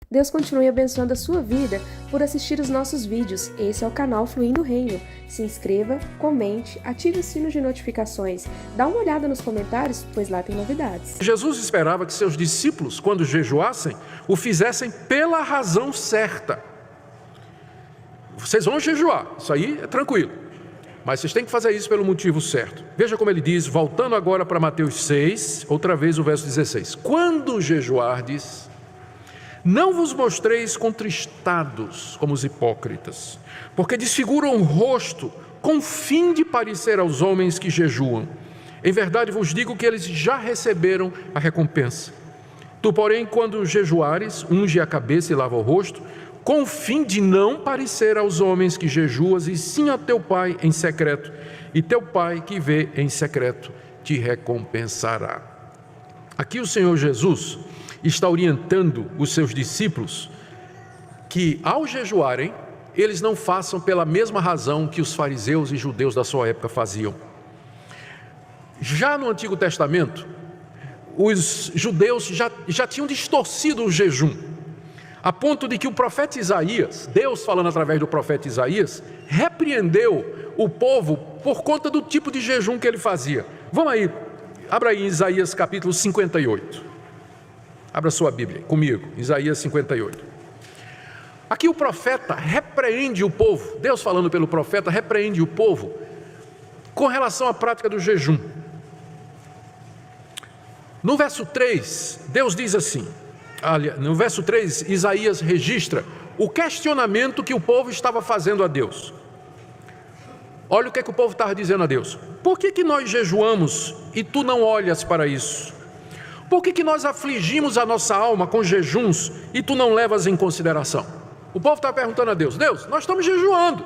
Deus continue abençoando a sua vida por assistir os nossos vídeos. Esse é o canal Fluindo o Reino. Se inscreva, comente, ative o sino de notificações. Dá uma olhada nos comentários, pois lá tem novidades. Jesus esperava que seus discípulos, quando jejuassem, o fizessem pela razão certa. Vocês vão jejuar, isso aí é tranquilo. Mas vocês têm que fazer isso pelo motivo certo. Veja como ele diz, voltando agora para Mateus 6, outra vez o verso 16. Quando jejuardes, não vos mostreis contristados como os hipócritas, porque desfiguram o rosto com fim de parecer aos homens que jejuam. Em verdade vos digo que eles já receberam a recompensa. Tu, porém, quando jejuares, unge a cabeça e lava o rosto, com fim de não parecer aos homens que jejuas, e sim a teu Pai em secreto, e teu Pai que vê em secreto te recompensará. Aqui o Senhor Jesus está orientando os seus discípulos que, ao jejuarem, eles não façam pela mesma razão que os fariseus e judeus da sua época faziam. Já no Antigo Testamento, os judeus já tinham distorcido o jejum, a ponto de que o profeta Isaías, Deus falando através do profeta Isaías, repreendeu o povo por conta do tipo de jejum que ele fazia. Vamos aí, abra aí Isaías capítulo 58. Abra sua Bíblia comigo, Isaías 58. Aqui o profeta repreende o povo, Deus falando pelo profeta, repreende o povo com relação à prática do jejum. No verso 3, Deus diz assim, no verso 3, Isaías registra o questionamento que o povo estava fazendo a Deus. Olha o que o povo estava dizendo a Deus. Por que nós jejuamos e tu não olhas para isso? Por que nós afligimos a nossa alma com jejuns e tu não levas em consideração? O povo está perguntando a Deus, Deus, nós estamos jejuando,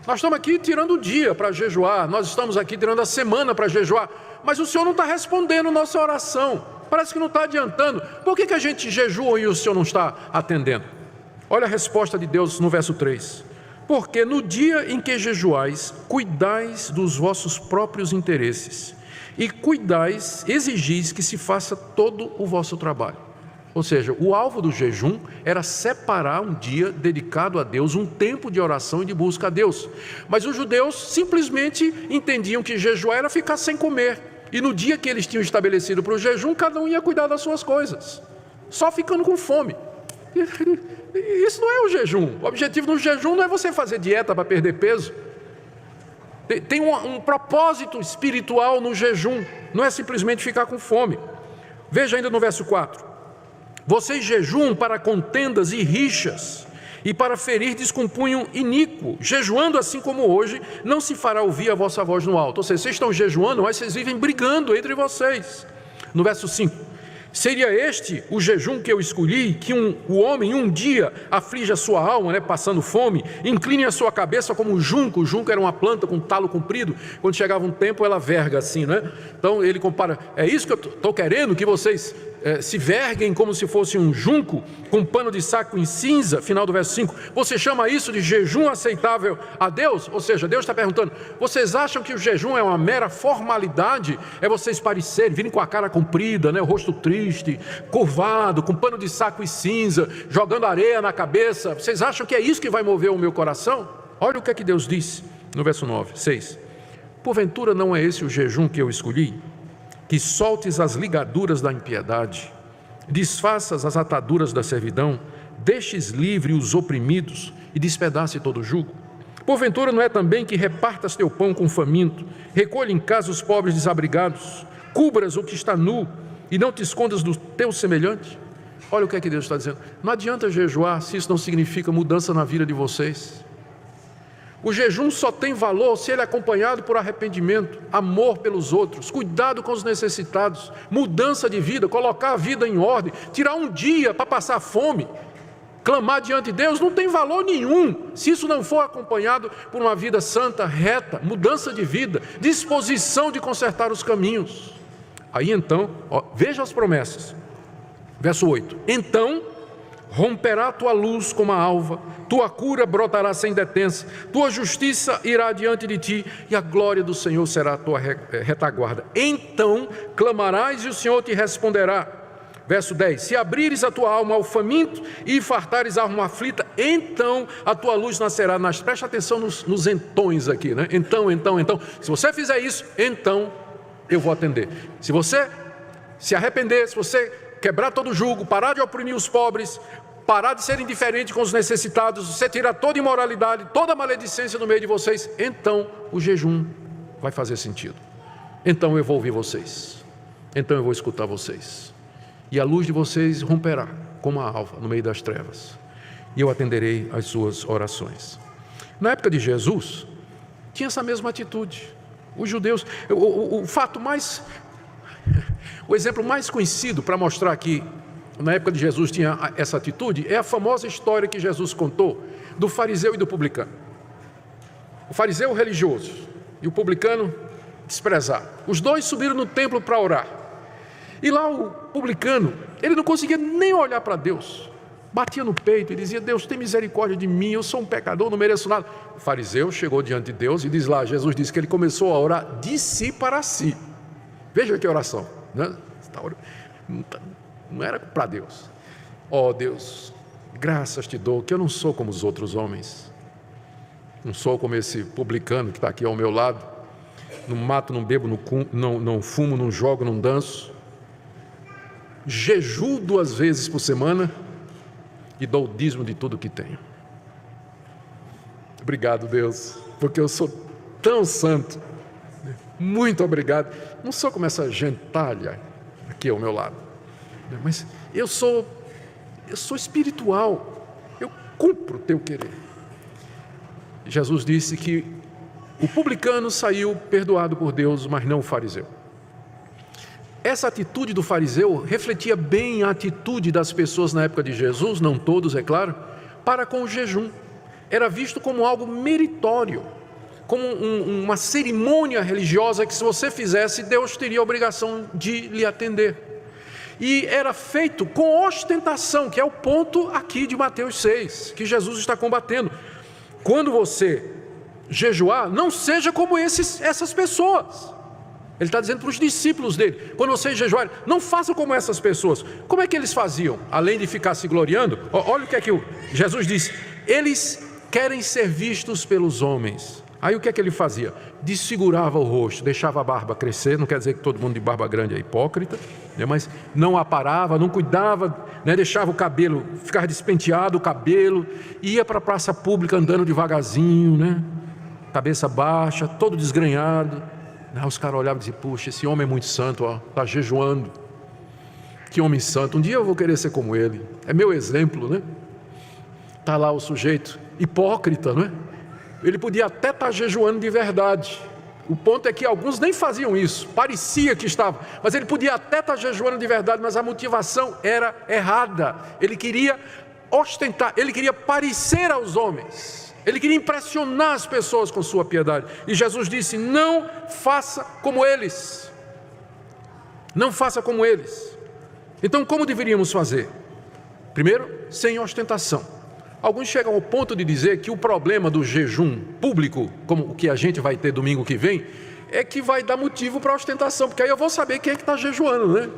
nós estamos aqui tirando o dia para jejuar, nós estamos aqui tirando a semana para jejuar, mas o Senhor não está respondendo nossa oração, parece que não está adiantando. Por que a gente jejua e o Senhor não está atendendo? Olha a resposta de Deus no verso 3. Porque no dia em que jejuais, cuidais dos vossos próprios interesses, e cuidais, exigis que se faça todo o vosso trabalho. Ou seja, o alvo do jejum era separar um dia dedicado a Deus, um tempo de oração e de busca a Deus. Mas os judeus simplesmente entendiam que jejuar era ficar sem comer. E no dia que eles tinham estabelecido para o jejum, cada um ia cuidar das suas coisas, só ficando com fome. Isso não é o jejum. O objetivo do jejum não é você fazer dieta para perder peso. Tem um propósito espiritual no jejum, não é simplesmente ficar com fome. Veja ainda no verso 4. Vocês jejuam para contendas e rixas, e para ferirdes com punho iníquo. Jejuando assim como hoje, não se fará ouvir a vossa voz no alto. Ou seja, vocês estão jejuando, mas vocês vivem brigando entre vocês. No verso 5. Seria este o jejum que eu escolhi, que o homem um dia aflige a sua alma, passando fome, incline a sua cabeça como o junco era uma planta com talo comprido, quando chegava um tempo ela verga assim, Então ele compara, é isso que eu estou querendo, que vocês se verguem como se fosse um junco, com pano de saco em cinza, final do verso 5, você chama isso de jejum aceitável a Deus? Ou seja, Deus está perguntando, vocês acham que o jejum é uma mera formalidade? É vocês parecerem, virem com a cara comprida, o rosto triste, curvado, com pano de saco e cinza, jogando areia na cabeça, vocês acham que é isso que vai mover o meu coração? Olha o que é que Deus diz no verso 6. Porventura não é esse o jejum que eu escolhi? Que soltes as ligaduras da impiedade, desfaças as ataduras da servidão, deixes livre os oprimidos e despedace todo o jugo? Porventura não é também que repartas teu pão com o faminto, recolhe em casa os pobres desabrigados, cubras o que está nu e não te escondas do teu semelhante? Olha o que é que Deus está dizendo. Não adianta jejuar se isso não significa mudança na vida de vocês. O jejum só tem valor se ele é acompanhado por arrependimento, amor pelos outros, cuidado com os necessitados, mudança de vida, colocar a vida em ordem, tirar um dia para passar fome, clamar diante de Deus, não tem valor nenhum se isso não for acompanhado por uma vida santa, reta, mudança de vida, disposição de consertar os caminhos. Aí então, veja as promessas. Verso 8. Então romperá tua luz como a alva, tua cura brotará sem detença, tua justiça irá diante de ti, e a glória do Senhor será a tua retaguarda. Então clamarás e o Senhor te responderá, Verso 10, se abrires a tua alma ao faminto e fartares a alma aflita, então a tua luz nascerá. Preste atenção nos entões aqui, né? Então. Se você fizer isso, então eu vou atender. Se você se arrepender, se você quebrar todo o jugo, parar de oprimir os pobres, parar de ser indiferente com os necessitados, você tirar toda imoralidade, toda maledicência do meio de vocês, então o jejum vai fazer sentido. Então eu vou ouvir vocês. Então eu vou escutar vocês. E a luz de vocês romperá como a alva no meio das trevas. E eu atenderei às suas orações. Na época de Jesus, tinha essa mesma atitude. Os judeus, o exemplo mais conhecido para mostrar que na época de Jesus tinha essa atitude, é a famosa história que Jesus contou do fariseu e do publicano. O fariseu religioso e o publicano desprezado. Os dois subiram no templo para orar. E lá o publicano, ele não conseguia nem olhar para Deus. Batia no peito e dizia: Deus, tem misericórdia de mim, eu sou um pecador, não mereço nada. O fariseu chegou diante de Deus e diz lá, Jesus disse que ele começou a orar de si para si. Veja que oração, né? Não era para Deus. Ó Deus, graças te dou que eu não sou como os outros homens. Não sou como esse publicano que está aqui ao meu lado. Não mato, não bebo, não fumo, não jogo, não danço. Jejuo 2 vezes por semana e dou o dízimo de tudo que tenho. Obrigado, Deus, porque eu sou tão santo. Muito obrigado. Não sou como essa gentalha aqui ao meu lado, mas eu sou espiritual. Eu cumpro o teu querer. Jesus disse que o publicano saiu perdoado por Deus, mas não o fariseu. Essa atitude do fariseu refletia bem a atitude das pessoas na época de Jesus, não todos, é claro, para com o jejum. Era visto como algo meritório, como uma cerimônia religiosa que, se você fizesse, Deus teria a obrigação de lhe atender. E era feito com ostentação, que é o ponto aqui de Mateus 6, que Jesus está combatendo. Quando você jejuar, não seja como essas pessoas. Ele está dizendo para os discípulos dele: quando vocês jejuarem, não façam como essas pessoas. Como é que eles faziam? Além de ficar se gloriando, olha o que é que Jesus disse: eles querem ser vistos pelos homens. Aí o que é que ele fazia? Desfigurava o rosto, deixava a barba crescer. Não quer dizer que todo mundo de barba grande é hipócrita, né? Mas não aparava, não cuidava, né? Deixava o cabelo, ficava despenteado o cabelo, ia para a praça pública andando devagarzinho, né? Cabeça baixa, todo desgrenhado. Os caras olhavam e diziam: puxa, esse homem é muito santo, está jejuando. Que homem santo, um dia eu vou querer ser como ele. É meu exemplo, né? Está lá o sujeito hipócrita, né? Ele podia até estar jejuando de verdade. O ponto é que alguns nem faziam isso, parecia que estava, mas ele podia até estar jejuando de verdade, mas a motivação era errada. Ele queria ostentar, ele queria parecer aos homens, ele queria impressionar as pessoas com sua piedade. E Jesus disse: não faça como eles. Não faça como eles. Então, como deveríamos fazer? Primeiro, sem ostentação. Alguns chegam ao ponto de dizer que o problema do jejum público, como o que a gente vai ter domingo que vem, é que vai dar motivo para ostentação, porque aí eu vou saber quem é que está jejuando, né?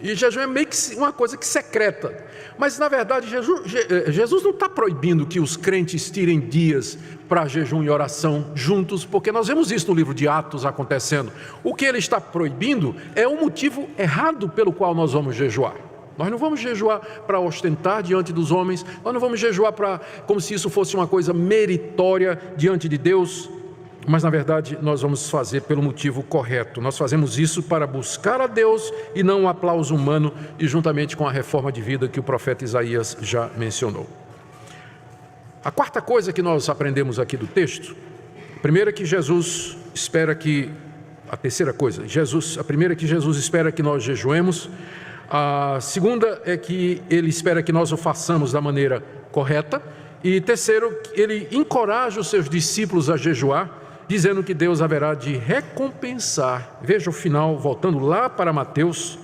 E jejum é meio que uma coisa que secreta. Mas, na verdade, Jesus não está proibindo que os crentes tirem dias para jejum e oração juntos, porque nós vemos isso no livro de Atos acontecendo. O que ele está proibindo é um motivo errado pelo qual nós vamos jejuar. Nós não vamos jejuar para ostentar diante dos homens, nós não vamos jejuar como se isso fosse uma coisa meritória diante de Deus, mas na verdade nós vamos fazer pelo motivo correto. Nós fazemos isso para buscar a Deus e não um aplauso humano, e juntamente com a reforma de vida que o profeta Isaías já mencionou. A quarta coisa que nós aprendemos aqui do texto, a primeira é que Jesus espera que, a terceira coisa, a primeira é que Jesus espera que nós jejuemos. A segunda é que ele espera que nós o façamos da maneira correta. E terceiro, ele encoraja os seus discípulos a jejuar, dizendo que Deus haverá de recompensar. Veja o final, voltando lá para Mateus,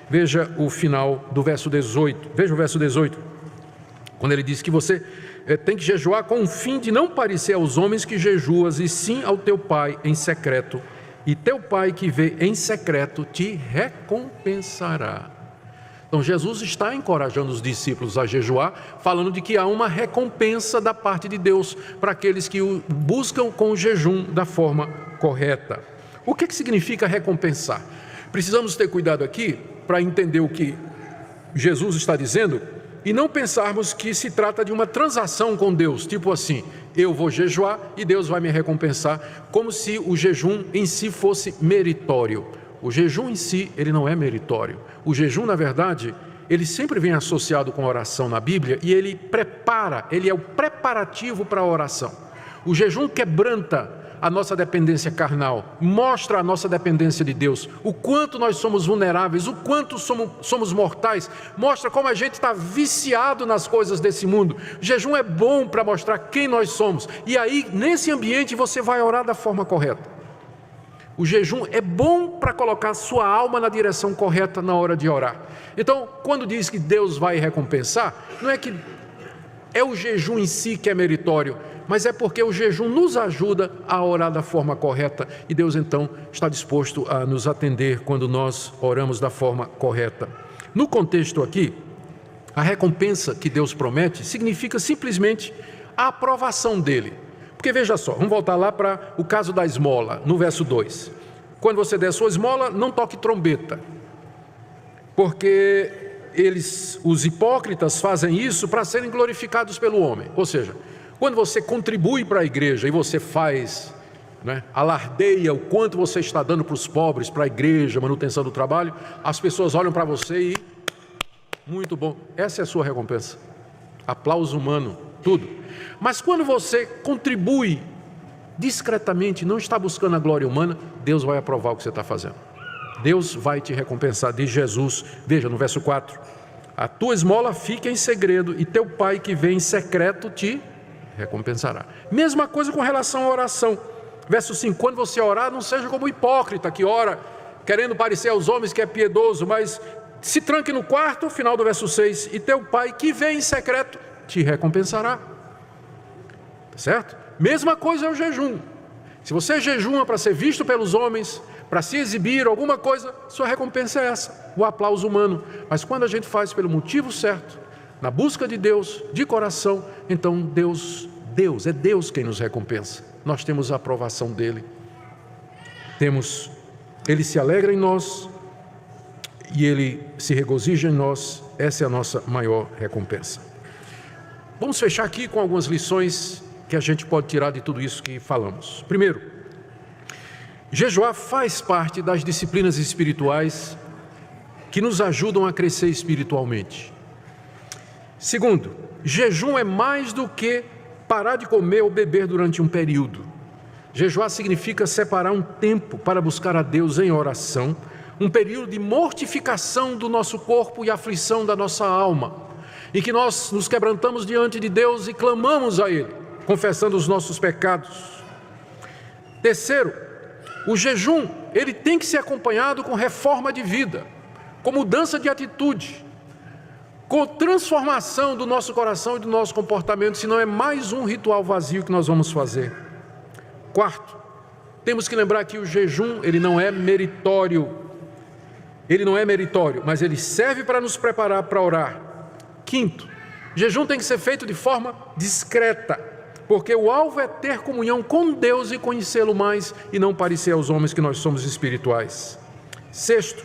veja o final do verso 18. Veja o verso 18, quando ele diz que você tem que jejuar com o fim de não parecer aos homens que jejuas, e sim ao teu Pai em secreto. E teu Pai que vê em secreto te recompensará. Então Jesus está encorajando os discípulos a jejuar, falando de que há uma recompensa da parte de Deus para aqueles que o buscam com o jejum da forma correta. O que significa recompensar? Precisamos ter cuidado aqui para entender o que Jesus está dizendo e não pensarmos que se trata de uma transação com Deus, tipo assim, eu vou jejuar e Deus vai me recompensar, como se o jejum em si fosse meritório. O jejum em si, ele não é meritório. O jejum, na verdade, ele sempre vem associado com a oração na Bíblia e ele é o preparativo para a oração. O jejum quebranta a nossa dependência carnal, mostra a nossa dependência de Deus, o quanto nós somos vulneráveis, o quanto somos mortais, mostra como a gente está viciado nas coisas desse mundo. O jejum é bom para mostrar quem nós somos, e aí nesse ambiente você vai orar da forma correta. O jejum é bom para colocar sua alma na direção correta na hora de orar. Então, quando diz que Deus vai recompensar, não é que é o jejum em si que é meritório, mas é porque o jejum nos ajuda a orar da forma correta e Deus então está disposto a nos atender quando nós oramos da forma correta. No contexto aqui, a recompensa que Deus promete significa simplesmente a aprovação dele. Porque veja só, vamos voltar lá para o caso da esmola, no verso 2. Quando você der sua esmola, não toque trombeta, porque os hipócritas fazem isso para serem glorificados pelo homem. Ou seja, quando você contribui para a igreja e você faz, alardeia o quanto você está dando para os pobres, para a igreja, manutenção do trabalho, as pessoas olham para você e, muito bom, essa é a sua recompensa. Aplauso humano, tudo. Mas quando você contribui discretamente, não está buscando a glória humana, Deus vai aprovar o que você está fazendo. Deus vai te recompensar, diz Jesus. Veja no verso 4, a tua esmola fica em segredo e teu pai que vem em secreto te recompensará. Mesma coisa com relação à oração. Verso 5, quando você orar, não seja como o hipócrita que ora querendo parecer aos homens que é piedoso, mas se tranque no quarto, final do verso 6, e teu pai que vem em secreto te recompensará. Tá certo? Mesma coisa é o jejum. Se você jejuma para ser visto pelos homens, para se exibir alguma coisa, sua recompensa é essa, o aplauso humano. Mas quando a gente faz pelo motivo certo, na busca de Deus, de coração, então é Deus quem nos recompensa. Nós temos a aprovação dele. Ele se alegra em nós e ele se regozija em nós. Essa é a nossa maior recompensa. Vamos fechar aqui com algumas lições que a gente pode tirar de tudo isso que falamos. Primeiro, jejuar faz parte das disciplinas espirituais que nos ajudam a crescer espiritualmente. Segundo, jejum é mais do que parar de comer ou beber durante um período. Jejuar significa separar um tempo para buscar a Deus em oração, um período de mortificação do nosso corpo e aflição da nossa alma, em que nós nos quebrantamos diante de Deus e clamamos a Ele, confessando os nossos pecados. Terceiro, o jejum, ele tem que ser acompanhado com reforma de vida, com mudança de atitude, com transformação do nosso coração e do nosso comportamento, senão é mais um ritual vazio que nós vamos fazer. Quarto, temos que lembrar que o jejum, ele não é meritório, mas ele serve para nos preparar para orar. Quinto, jejum tem que ser feito de forma discreta, porque o alvo é ter comunhão com Deus e conhecê-lo mais e não parecer aos homens que nós somos espirituais. Sexto,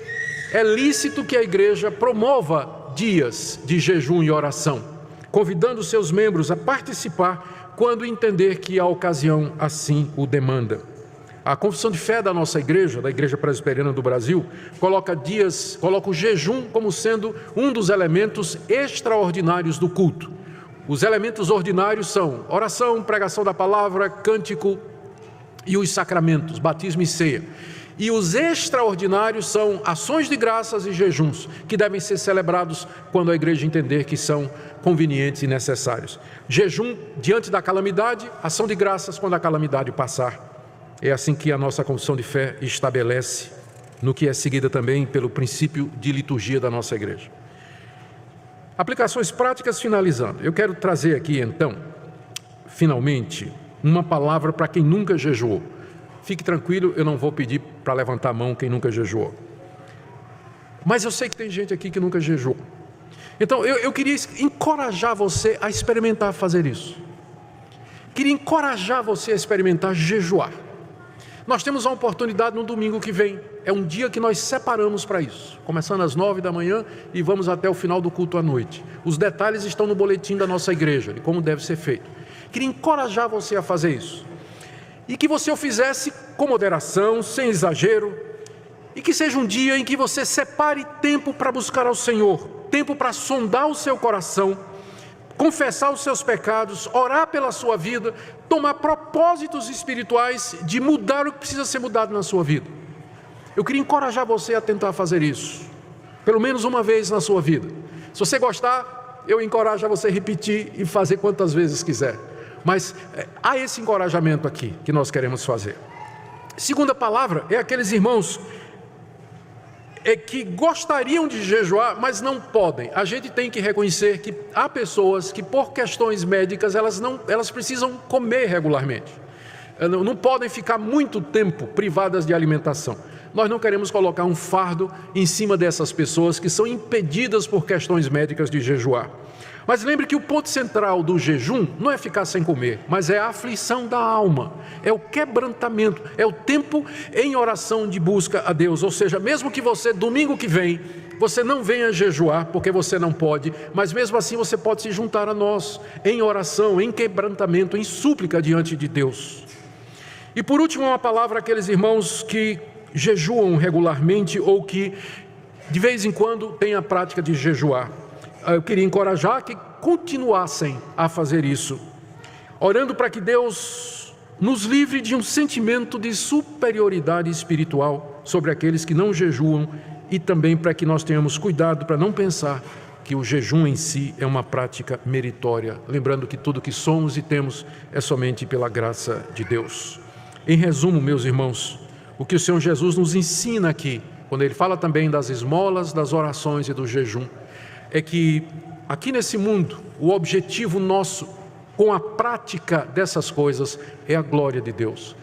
é lícito que a igreja promova dias de jejum e oração, convidando seus membros a participar quando entender que a ocasião assim o demanda. A confissão de fé da nossa igreja, da Igreja Presbiteriana do Brasil, coloca o jejum como sendo um dos elementos extraordinários do culto. Os elementos ordinários são oração, pregação da palavra, cântico e os sacramentos, batismo e ceia. E os extraordinários são ações de graças e jejuns, que devem ser celebrados quando a igreja entender que são convenientes e necessários. Jejum diante da calamidade, ação de graças quando a calamidade passar. É assim que a nossa confissão de fé estabelece, no que é seguida também pelo princípio de liturgia da nossa igreja. Aplicações práticas finalizando. Eu quero trazer aqui então, finalmente, uma palavra para quem nunca jejuou. Fique tranquilo, eu não vou pedir para levantar a mão quem nunca jejuou. Mas eu sei que tem gente aqui que nunca jejuou. Então eu queria encorajar você a experimentar fazer isso. Queria encorajar você a experimentar jejuar. Nós temos uma oportunidade no domingo que vem. É um dia que nós separamos para isso. Começando às 9 da manhã e vamos até o final do culto à noite. Os detalhes estão no boletim da nossa igreja, de como deve ser feito. Queria encorajar você a fazer isso. E que você o fizesse com moderação, sem exagero. E que seja um dia em que você separe tempo para buscar ao Senhor. Tempo para sondar o seu coração. Confessar os seus pecados, orar pela sua vida, tomar propósitos espirituais de mudar o que precisa ser mudado na sua vida. Eu queria encorajar você a tentar fazer isso, pelo menos uma vez na sua vida. Se você gostar, eu encorajo a você repetir e fazer quantas vezes quiser. Mas há esse encorajamento aqui que nós queremos fazer. Segunda palavra é aqueles irmãos que gostariam de jejuar, mas não podem. A gente tem que reconhecer que há pessoas que por questões médicas elas precisam comer regularmente. Não podem ficar muito tempo privadas de alimentação. Nós não queremos colocar um fardo em cima dessas pessoas que são impedidas por questões médicas de jejuar. Mas lembre que o ponto central do jejum não é ficar sem comer, mas é a aflição da alma, é o quebrantamento, é o tempo em oração de busca a Deus. Ou seja, mesmo que você, domingo que vem, você não venha jejuar, porque você não pode, mas mesmo assim você pode se juntar a nós, em oração, em quebrantamento, em súplica diante de Deus. E por último, uma palavra àqueles irmãos que jejuam regularmente ou que de vez em quando têm a prática de jejuar. Eu queria encorajar que continuassem a fazer isso, orando para que Deus nos livre de um sentimento de superioridade espiritual sobre aqueles que não jejuam e também para que nós tenhamos cuidado para não pensar que o jejum em si é uma prática meritória, lembrando que tudo que somos e temos é somente pela graça de Deus. Em resumo, meus irmãos, o que o Senhor Jesus nos ensina aqui, quando Ele fala também das esmolas, das orações e do jejum, é que aqui nesse mundo, o objetivo nosso com a prática dessas coisas é a glória de Deus.